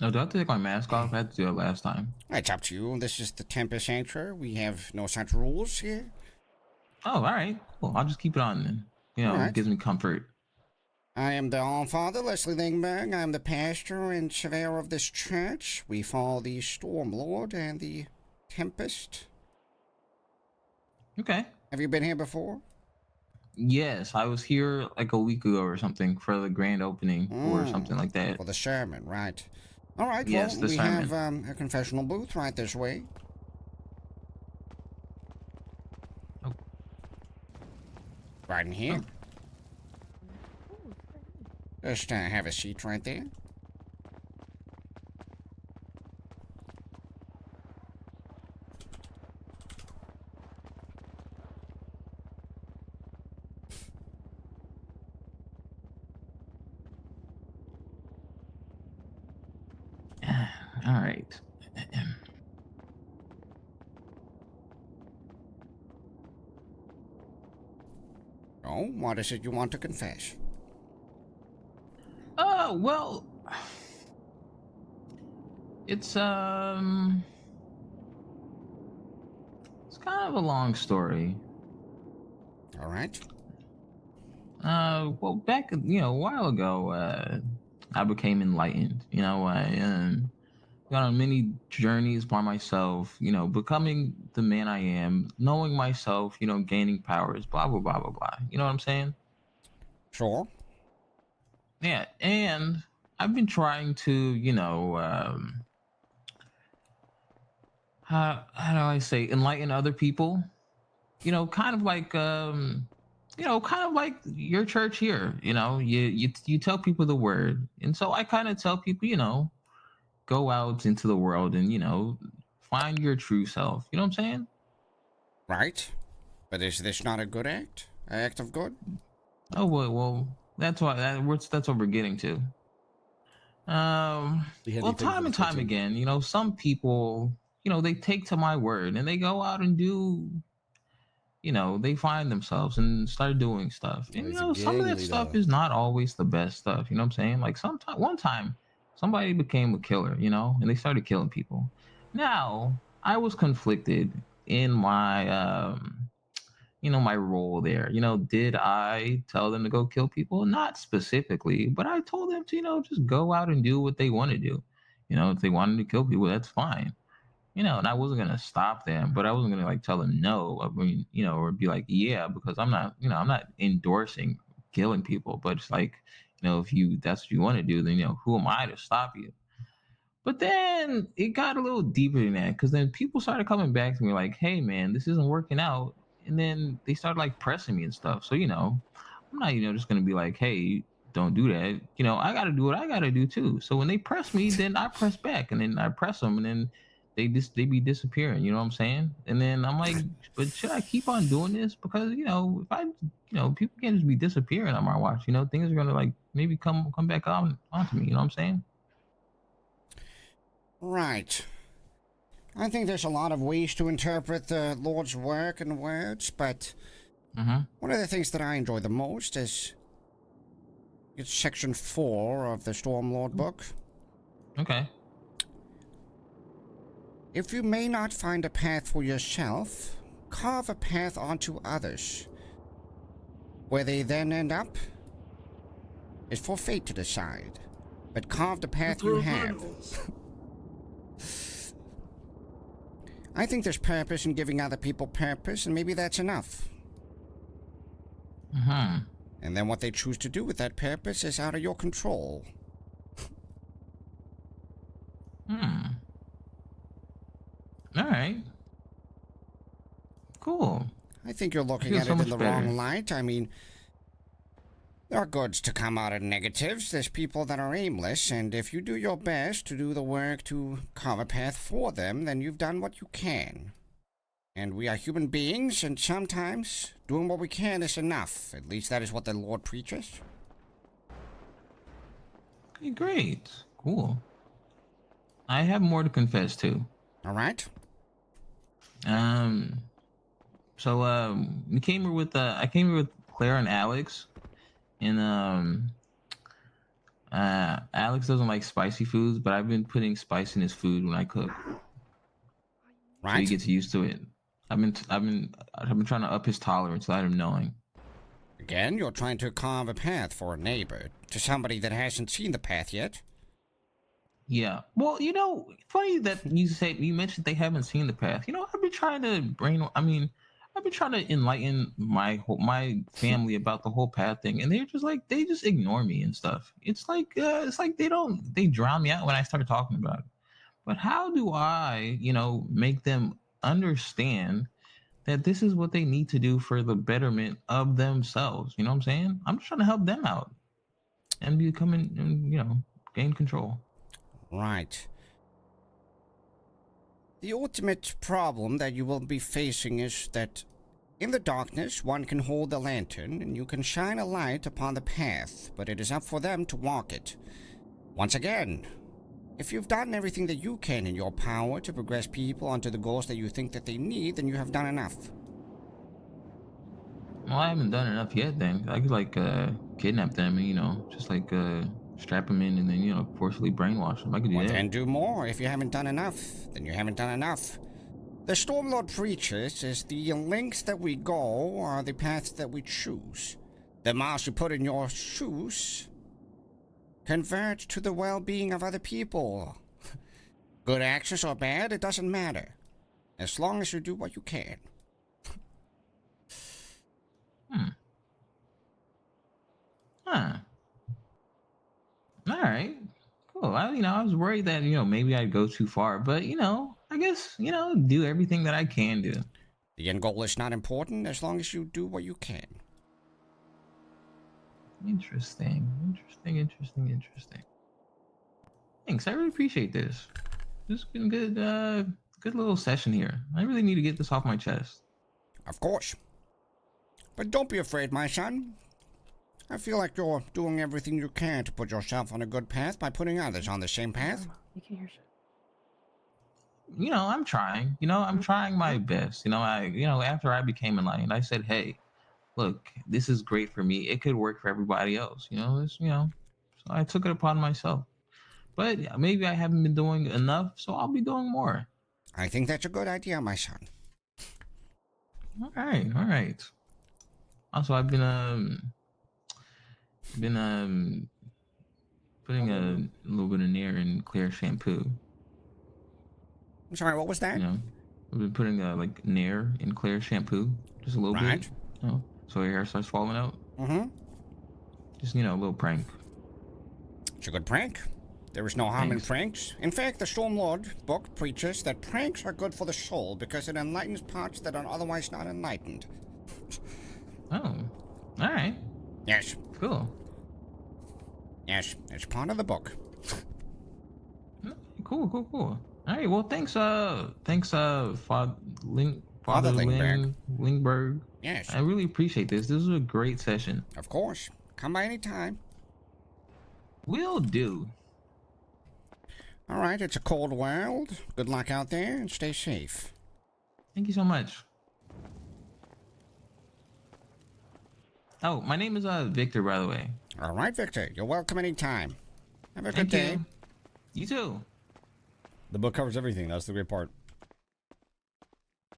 Oh, do I have to take my mask off? I had to do it last time. It's up to you. This is the Tempest Sanctuary. We have no such rules here. Oh, all right. Cool. I'll just keep it on then. All It right. gives me comfort. I am the All-Father, Leslie Lingberg. I am the pastor and surveyor of this church. We follow the Stormlord and the Tempest. Okay. Have you been here before? Yes, I was here like a week ago or something for the grand opening or something like that. For the sermon, right. All right, well, Yes, the we have sermon. a confessional booth right this way. Oh, Right in here. oh. Just have a seat right there. All right. Oh, what is it you want to confess? Well, it's it's kind of a long story. All right. Well, back a while ago, I became enlightened. I got on many journeys by myself. Becoming the man I am, knowing myself. Gaining powers. Blah blah blah blah blah. You know what I'm saying? Sure. Yeah, and I've been trying to, how do I say, enlighten other people. Kind of like your church here. You tell people the word, and so I kind of tell people, go out into the world and find your true self. You know what I'm saying? Right. But is this not a good act? An act of good? Oh well, that's what we're getting to. Well, Anything for time the and time kitchen. again, some people, they take to my word and they go out and do, they find themselves and start doing stuff. And, He's a some of gang that stuff leader. is not always the best stuff. You know what I'm saying? Like one time, somebody became a killer, and they started killing people. Now, I was conflicted in my role there. Did I tell them to go kill people? Not specifically, but I told them to, just go out and do what they want to do. If they wanted to kill people, that's fine. And I wasn't gonna stop them, but I wasn't gonna like tell them no. I mean, or be like, yeah, because I'm not endorsing killing people, but it's like, if that's what you want to do, then who am I to stop you? But then it got a little deeper than that because then people started coming back to me like, hey man, this isn't working out. And then they started like pressing me and stuff. So, I'm not, just gonna be like, hey, don't do that. I gotta do what I gotta do too. So when they press me, then I press back and then I press them and then they be disappearing, you know what I'm saying? And then I'm like, but should I keep on doing this? Because, if people can't just be disappearing on my watch, things are gonna like maybe come back on onto me, you know what I'm saying? Right. I think there's a lot of ways to interpret the Lord's work and words, but Mm-hmm. one of the things that I enjoy the most is it's section 4 of the Stormlord book. Okay. If you may not find a path for yourself, carve a path onto others. Where they then end up is for fate to decide. But carve the path you have. I think there's purpose in giving other people purpose, and maybe that's enough. Mm-hmm. And then what they choose to do with that purpose is out of your control. Hmm. All right. Cool. I think you're I looking feel at so it in much the better. wrong light. I mean, there are goods to come out of negatives. There's people that are aimless, and if you do your best to do the work to carve a path for them, then you've done what you can. And we are human beings, and sometimes doing what we can is enough. At least that is what the Lord preaches. Okay, great. Cool. I have more to confess too. All right? Um. So we came here with I came here with Claire and Alex, and Alex doesn't like spicy foods, but I've been putting spice in his food when I cook, so he Right? gets used to it. I've been trying to up his tolerance without him knowing. Again, you're trying to carve a path for a neighbor to somebody that hasn't seen the path yet. Yeah. Well, funny that you mentioned they haven't seen the path. I've been trying to I've been trying to enlighten my family about the whole path thing, and they're just like they just ignore me and stuff. It's like they drown me out when I start talking about it. But how do I, make them understand that this is what they need to do for the betterment of themselves? You know what I'm saying? I'm just trying to help them out and gain control. Right. The ultimate problem that you will be facing is that in the darkness, one can hold a lantern and you can shine a light upon the path, but it is up for them to walk it. Once again, if you've done everything that you can in your power to progress people onto the goals that you think that they need, then you have done enough. Well, I haven't done enough yet. Then I could kidnap them and just strap them in and then forcibly brainwash them. I could do Well, that. then do more. If you haven't done enough, then you haven't done enough. The Stormlord preaches is the lengths that we go are the paths that we choose. The miles you put in your shoes convert to the well-being of other people. Good actions or bad, it doesn't matter. As long as you do what you can. Hmm. Huh. All right. Cool. I was worried that maybe I'd go too far, but I guess do everything that I can do. The end goal is not important as long as you do what you can. Interesting. Interesting. Interesting. Interesting. Thanks. I really appreciate this. This has been good. Good little session here. I really need to get this off my chest. Of course. But don't be afraid, my son. I feel like you're doing everything you can to put yourself on a good path by putting others on the same path. You can hear shit. I'm trying. I'm trying my best. After I became enlightened, I said, "Hey, look, this is great for me. It could work for everybody else." So I took it upon myself. But yeah, maybe I haven't been doing enough, so I'll be doing more. I think that's a good idea, my son. All right, all right. Also, I've been putting a little bit of Nair in clear shampoo. I'm sorry, what was that? I've been putting Nair in clear shampoo, just a little bit, Right. so your hair starts falling out. Mm-hmm. Just a little prank. It's a good prank. There is no harm in Thanks. pranks. In fact, the Stormlord book preaches that pranks are good for the soul because it enlightens parts that are otherwise not enlightened. Oh, all right, Yes, cool. yes, it's part of the book. Cool, cool, cool. All right, well, thanks, Father Father Lindbergh. Lingberg. Yes, I really appreciate this. This was a great session. of course. Come by any time. Will do. All right, it's a cold world. Good luck out there and stay safe. Thank you so much. Oh, my name is Victor, by the way. All right, Victor, you're welcome anytime. Have a good Thank day. you. You too. The book covers everything. That's the great part.